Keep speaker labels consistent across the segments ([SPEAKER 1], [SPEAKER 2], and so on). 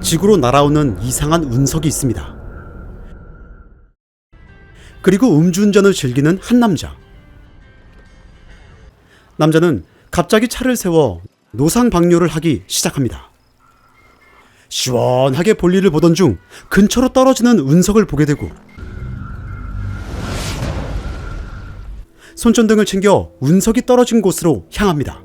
[SPEAKER 1] 지구로 날아오는 이상한 운석이 있습니다. 그리고 음주운전을 즐기는 한 남자. 남자는 갑자기 차를 세워 노상방뇨를 하기 시작합니다. 시원하게 볼일을 보던 중 근처로 떨어지는 운석을 보게 되고 손전등을 챙겨 운석이 떨어진 곳으로 향합니다.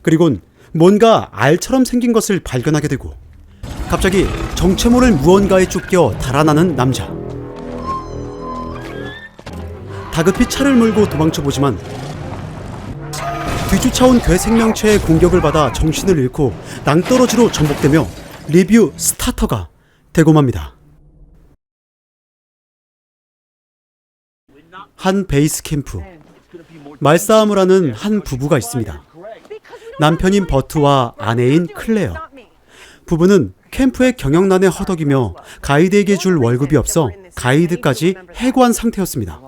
[SPEAKER 1] 그리곤 뭔가 알처럼 생긴 것을 발견하게 되고 갑자기 정체 모를 무언가에 쫓겨 달아나는 남자. 다급히 차를 몰고 도망쳐보지만 뒤쫓아온 괴생명체의 공격을 받아 정신을 잃고 낭떠러지로 전복되며 리뷰 스타터가 되고 맙니다. 한 베이스 캠프. 말싸움을 하는 한 부부가 있습니다. 남편인 버트와 아내인 클레어. 부부는 캠프의 경영난에 허덕이며 가이드에게 줄 월급이 없어 가이드까지 해고한 상태였습니다.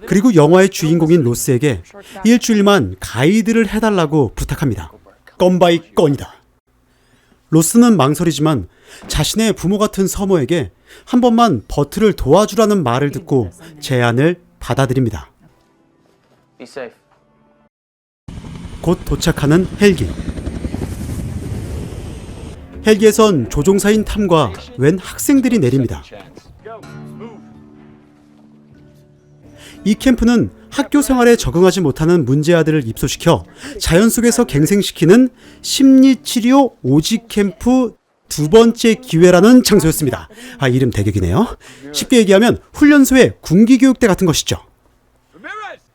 [SPEAKER 1] 그리고 영화의 주인공인 로스에게 일주일만 가이드를 해달라고 부탁합니다. 건바이 건이다. 로스는 망설이지만 자신의 부모 같은 서머에게 한 번만 버트를 도와주라는 말을 듣고 제안을 받아들입니다. 곧 도착하는 헬기. 헬기에선 조종사인 탐과 웬 학생들이 내립니다. 이 캠프는 학교 생활에 적응하지 못하는 문제아들을 입소시켜 자연 속에서 갱생시키는 심리치료 오직 캠프 두 번째 기회라는 장소였습니다. 이름 대격이네요. 쉽게 얘기하면 훈련소의 군기교육대 같은 것이죠.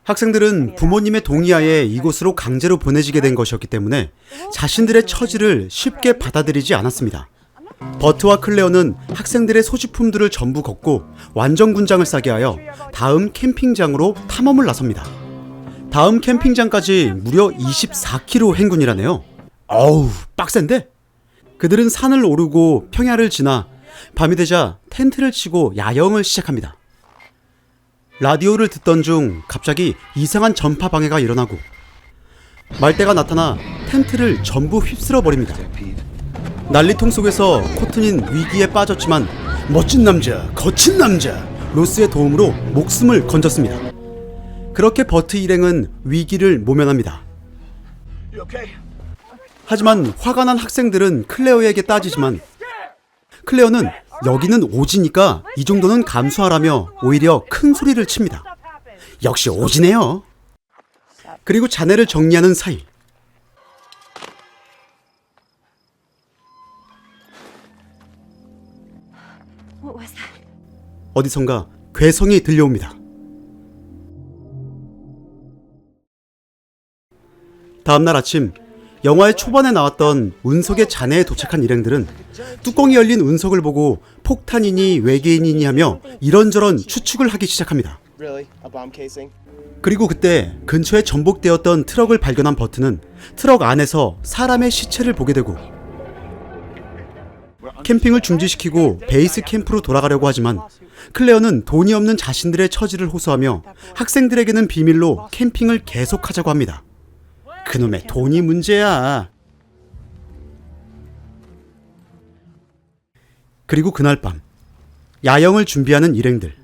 [SPEAKER 1] 학생들은 부모님의 동의하에 이곳으로 강제로 보내지게 된 것이었기 때문에 자신들의 처지를 쉽게 받아들이지 않았습니다. 버트와 클레어는 학생들의 소지품들을 전부 걷고 완전 군장을 싸게 하여 다음 캠핑장으로 탐험을 나섭니다. 다음 캠핑장까지 무려 24km 행군이라네요. 어우, 빡센데? 그들은 산을 오르고 평야를 지나 밤이 되자 텐트를 치고 야영을 시작합니다. 라디오를 듣던 중 갑자기 이상한 전파 방해가 일어나고 말대가 나타나 텐트를 전부 휩쓸어 버립니다. 난리통 속에서 코튼인 위기에 빠졌지만 멋진 남자, 거친 남자 로스의 도움으로 목숨을 건졌습니다. 그렇게 버트 일행은 위기를 모면합니다. 하지만 화가 난 학생들은 클레어에게 따지지만 클레어는 여기는 오지니까 이 정도는 감수하라며 오히려 큰 소리를 칩니다. 역시 오지네요. 그리고 자네를 정리하는 사이 어디선가 괴성이 들려옵니다. 다음날 아침 영화의 초반에 나왔던 운석의 잔해에 도착한 일행들은 뚜껑이 열린 운석을 보고 폭탄이니 외계인이니 하며 이런저런 추측을 하기 시작합니다. 그리고 그때 근처에 전복되었던 트럭을 발견한 버트는 트럭 안에서 사람의 시체를 보게 되고 캠핑을 중지시키고 베이스 캠프로 돌아가려고 하지만 클레어는 돈이 없는 자신들의 처지를 호소하며 학생들에게는 비밀로 캠핑을 계속하자고 합니다. 그놈의 돈이 문제야. 그리고 그날 밤 야영을 준비하는 일행들.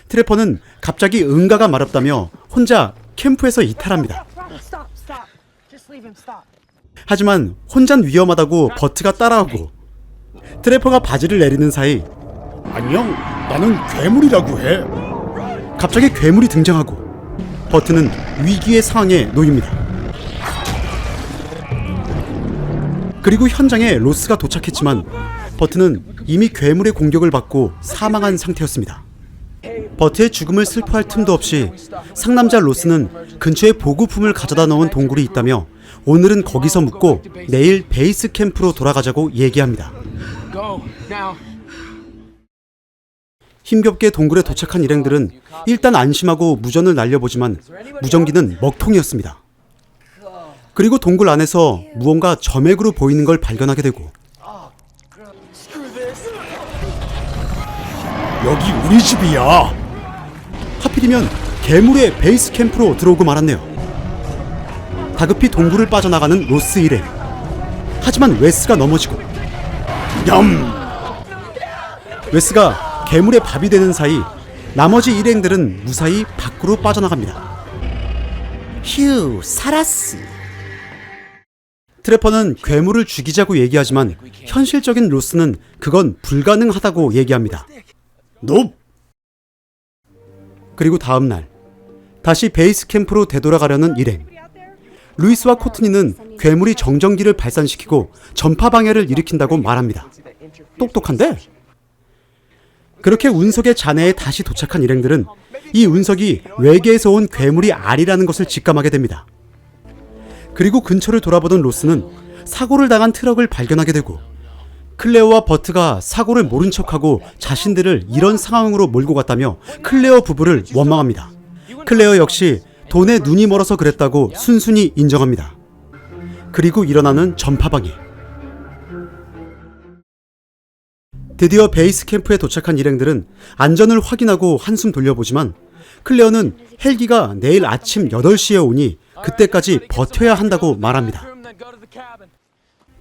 [SPEAKER 1] 트래퍼는 갑자기 응가가 마렵다며 혼자 캠프에서 이탈합니다. 하지만 혼잔 위험하다고 버트가 따라오고 트래퍼가 바지를 내리는 사이 안녕, 나는 괴물이라고 해. 갑자기 괴물이 등장하고 버트는 위기의 상황에 놓입니다. 그리고 현장에 로스가 도착했지만 버트는 이미 괴물의 공격을 받고 사망한 상태였습니다. 버트의 죽음을 슬퍼할 틈도 없이 상남자 로스는 근처에 보급품을 가져다 놓은 동굴이 있다며 오늘은 거기서 묵고 내일 베이스 캠프로 돌아가자고 얘기합니다. 힘겹게 동굴에 도착한 일행들은 일단 안심하고 무전을 날려보지만 무전기는 먹통이었습니다. 그리고 동굴 안에서 무언가 점액으로 보이는 걸 발견하게 되고 여기 우리 집이야. 하필이면 괴물의 베이스 캠프로 들어오고 말았네요. 다급히 동굴을 빠져나가는 로스 일행. 하지만 웨스가 넘어지고 웨스가 괴물의 밥이 되는 사이 나머지 일행들은 무사히 밖으로 빠져나갑니다. 휴, 살았어. 트래퍼는 괴물을 죽이자고 얘기하지만 현실적인 로스는 그건 불가능하다고 얘기합니다. 노! 그리고 다음날 다시 베이스 캠프로 되돌아가려는 일행. 루이스와 코트니는 괴물이 정전기를 발산시키고 전파 방해를 일으킨다고 말합니다. 똑똑한데? 그렇게 운석의 잔해에 다시 도착한 일행들은 이 운석이 외계에서 온 괴물이 아니라는 것을 직감하게 됩니다. 그리고 근처를 돌아보던 로스는 사고를 당한 트럭을 발견하게 되고 클레어와 버트가 사고를 모른 척하고 자신들을 이런 상황으로 몰고 갔다며 클레어 부부를 원망합니다. 클레어 역시 돈에 눈이 멀어서 그랬다고 순순히 인정합니다. 그리고 일어나는 전파방해. 드디어 베이스 캠프에 도착한 일행들은 안전을 확인하고 한숨 돌려보지만 클레어는 헬기가 내일 아침 8시에 오니 그때까지 버텨야 한다고 말합니다.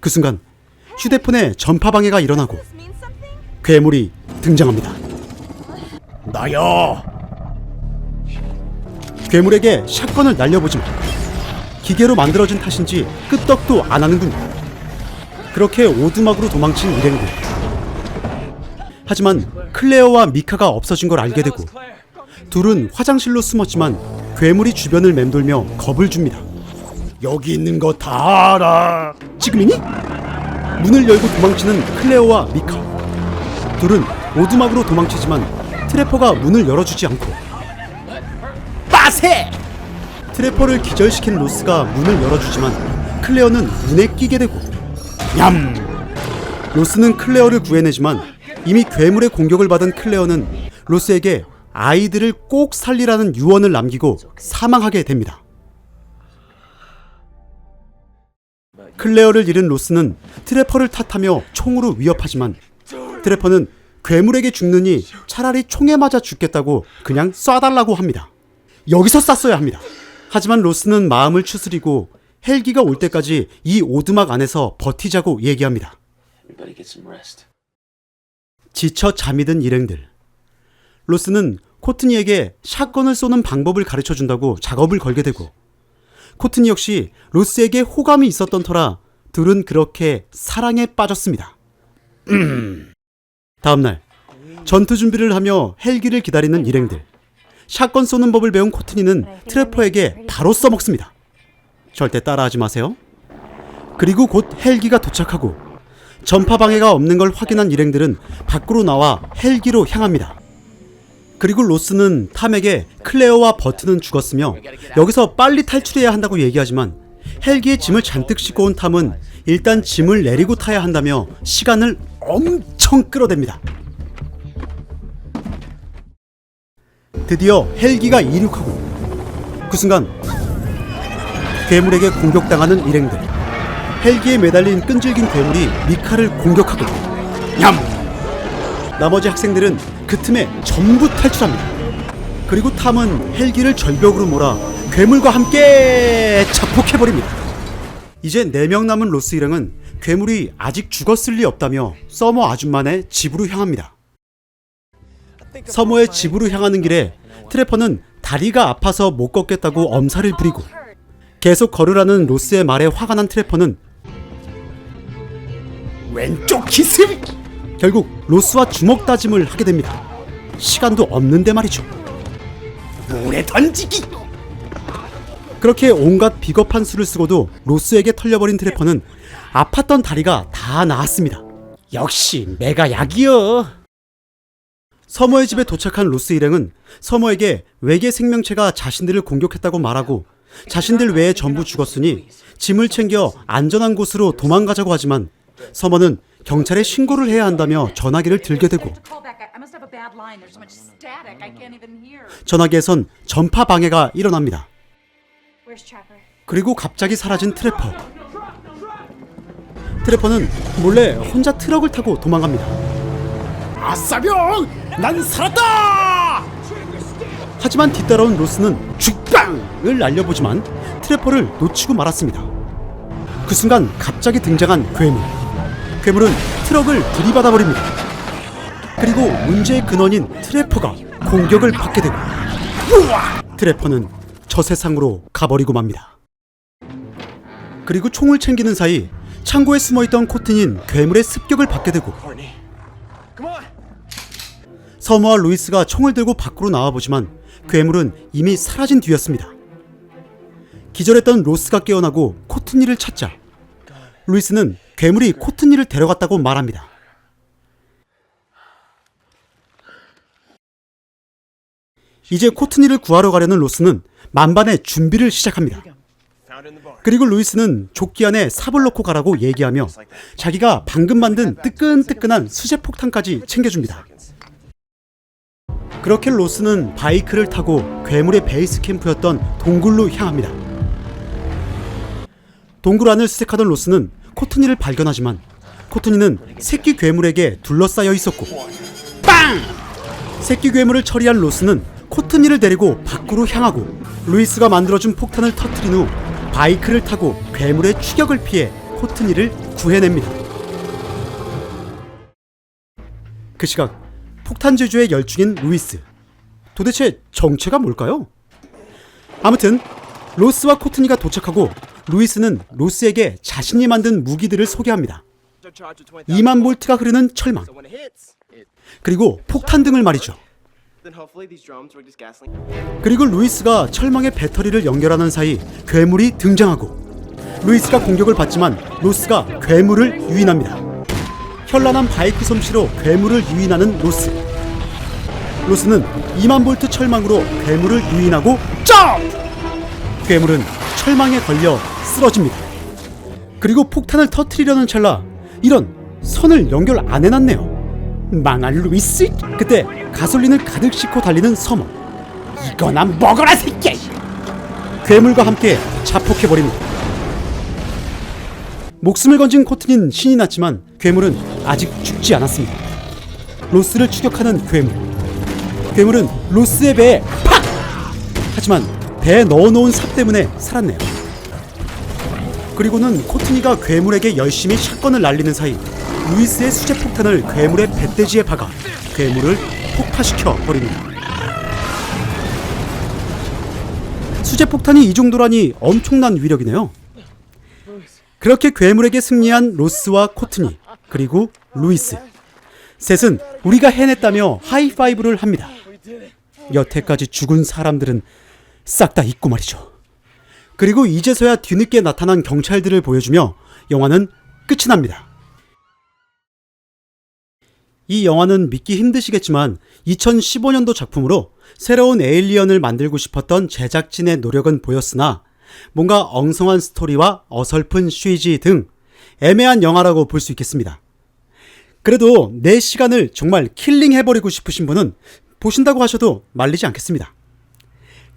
[SPEAKER 1] 그 순간 휴대폰에 전파방해가 일어나고 괴물이 등장합니다. 나야! 괴물에게 샷건을 날려보지만 기계로 만들어진 탓인지 끄떡도 안 하는군요. 그렇게 오두막으로 도망친 일행들. 하지만 클레어와 미카가 없어진 걸 알게 되고 둘은 화장실로 숨었지만 괴물이 주변을 맴돌며 겁을 줍니다. 여기 있는 거 다 알아. 지금이니? 문을 열고 도망치는 클레어와 미카. 둘은 오두막으로 도망치지만 트래퍼가 문을 열어주지 않고 빠세! 트래퍼를 기절시킨 로스가 문을 열어주지만 클레어는 문에 끼게 되고 얌! 로스는 클레어를 구해내지만 이미 괴물의 공격을 받은 클레어는 로스에게 아이들을 꼭 살리라는 유언을 남기고 사망하게 됩니다. 클레어를 잃은 로스는 트래퍼를 탓하며 총으로 위협하지만 트래퍼는 괴물에게 죽느니 차라리 총에 맞아 죽겠다고 그냥 쏴달라고 합니다. 여기서 쐈어야 합니다. 하지만 로스는 마음을 추스리고 헬기가 올 때까지 이 오두막 안에서 버티자고 얘기합니다. 지쳐 잠이 든 일행들. 로스는 코트니에게 샷건을 쏘는 방법을 가르쳐준다고 작업을 걸게 되고 코트니 역시 로스에게 호감이 있었던 터라 둘은 그렇게 사랑에 빠졌습니다. 다음날 전투 준비를 하며 헬기를 기다리는 일행들. 샷건 쏘는 법을 배운 코트니는 트래퍼에게 바로 써먹습니다. 절대 따라하지 마세요. 그리고 곧 헬기가 도착하고 전파 방해가 없는 걸 확인한 일행들은 밖으로 나와 헬기로 향합니다. 그리고 로스는 탐에게 클레어와 버트는 죽었으며 여기서 빨리 탈출해야 한다고 얘기하지만 헬기에 짐을 잔뜩 싣고 온 탐은 일단 짐을 내리고 타야 한다며 시간을 엄청 끌어댑니다. 드디어 헬기가 이륙하고 그 순간 괴물에게 공격당하는 일행들. 헬기에 매달린 끈질긴 괴물이 미카를 공격하고 냠! 나머지 학생들은 그 틈에 전부 탈출합니다. 그리고 탐은 헬기를 절벽으로 몰아 괴물과 함께 자폭해버립니다. 이제 4명 남은 로스 일행은 괴물이 아직 죽었을 리 없다며 서머 아줌마네 집으로 향합니다. 서머의 집으로 향하는 길에 트래퍼는 다리가 아파서 못 걷겠다고 엄살을 부리고 계속 걸으라는 로스의 말에 화가 난 트래퍼는 왼쪽 기습! 결국 로스와 주먹 다짐을 하게 됩니다. 시간도 없는데 말이죠. 물에 던지기! 그렇게 온갖 비겁한 수를 쓰고도 로스에게 털려버린 트래퍼는 아팠던 다리가 다 나았습니다. 역시 내가 약이여. 서머의 집에 도착한 로스 일행은 서머에게 외계 생명체가 자신들을 공격했다고 말하고 자신들 외에 전부 죽었으니 짐을 챙겨 안전한 곳으로 도망가자고 하지만 서머는 경찰에 신고를 해야 한다며 전화기를 들게 되고 전화기에선 전파 방해가 일어납니다. 그리고 갑자기 사라진 트래퍼. 트래퍼는 몰래 혼자 트럭을 타고 도망갑니다. 아싸병! 난 살았다! 하지만 뒤따라온 로스는 죽빵을 날려보지만 트래퍼를 놓치고 말았습니다. 그 순간 갑자기 등장한 괴물. 괴물은 트럭을 들이받아 버립니다. 그리고 문제의 근원인 트래퍼가 공격을 받게 되고 트래퍼는 저 세상으로 가버리고 맙니다. 그리고 총을 챙기는 사이 창고에 숨어있던 코튼인 괴물의 습격을 받게 되고 서머와 루이스가 총을 들고 밖으로 나와보지만 괴물은 이미 사라진 뒤였습니다. 기절했던 로스가 깨어나고 코튼이를 찾자 루이스는 괴물이 코튼이를 데려갔다고 말합니다. 이제 코튼이를 구하러 가려는 로스는 만반의 준비를 시작합니다. 그리고 루이스는 조끼 안에 삽을 넣고 가라고 얘기하며 자기가 방금 만든 뜨끈뜨끈한 수제폭탄까지 챙겨줍니다. 그렇게 로스는 바이크를 타고 괴물의 베이스 캠프였던 동굴로 향합니다. 동굴 안을 수색하던 로스는 코튼이를 발견하지만 코튼이는 새끼 괴물에게 둘러싸여 있었고 빵! 새끼 괴물을 처리한 로스는 코튼이를 데리고 밖으로 향하고 루이스가 만들어준 폭탄을 터뜨린 후 바이크를 타고 괴물의 추격을 피해 코튼이를 구해냅니다. 그 시각 폭탄 제조에 열중인 루이스. 도대체 정체가 뭘까요? 아무튼 로스와 코튼이가 도착하고 루이스는 로스에게 자신이 만든 무기들을 소개합니다. 2만 볼트가 흐르는 철망, 그리고 폭탄 등을 말이죠. 그리고 루이스가 철망에 배터리를 연결하는 사이 괴물이 등장하고 루이스가 공격을 받지만 로스가 괴물을 유인합니다. 현란한 바이크 솜씨로 괴물을 유인하는 로스. 로스는 2만 볼트 철망으로 괴물을 유인하고 점프! 괴물은 철망에 걸려 쓰러집니다. 그리고 폭탄을 터뜨리려는 찰나 이런 선을 연결 안 해놨네요. 망할 루이스. 그때 가솔린을 가득 싣고 달리는 서머. 이거나 먹어라 새끼! 괴물과 함께 자폭해버립니다. 목숨을 건진 코튼인 신이 났지만 괴물은 아직 죽지 않았습니다. 로스를 추격하는 괴물. 괴물은 로스의 배에 팍! 하지만 배에 넣어놓은 삽 때문에 살았네요. 그리고는 코튼이가 괴물에게 열심히 샷건을 날리는 사이 루이스의 수제폭탄을 괴물의 배돼지에 박아 괴물을 폭파시켜 버립니다. 수제폭탄이 이 정도라니 엄청난 위력이네요. 그렇게 괴물에게 승리한 로스와 코튼이 그리고 루이스. 셋은 우리가 해냈다며 하이파이브를 합니다. 여태까지 죽은 사람들은 싹 다 잊고 말이죠. 그리고 이제서야 뒤늦게 나타난 경찰들을 보여주며 영화는 끝이 납니다. 이 영화는 믿기 힘드시겠지만 2015년도 작품으로 새로운 에일리언을 만들고 싶었던 제작진의 노력은 보였으나 뭔가 엉성한 스토리와 어설픈 CG 등 애매한 영화라고 볼 수 있겠습니다. 그래도 내 시간을 정말 킬링해버리고 싶으신 분은 보신다고 하셔도 말리지 않겠습니다.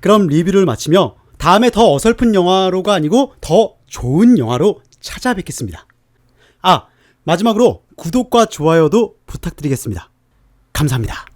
[SPEAKER 1] 그럼 리뷰를 마치며 다음에 더 어설픈 영화로가 아니고 더 좋은 영화로 찾아뵙겠습니다. 마지막으로 구독과 좋아요도 부탁드리겠습니다. 감사합니다.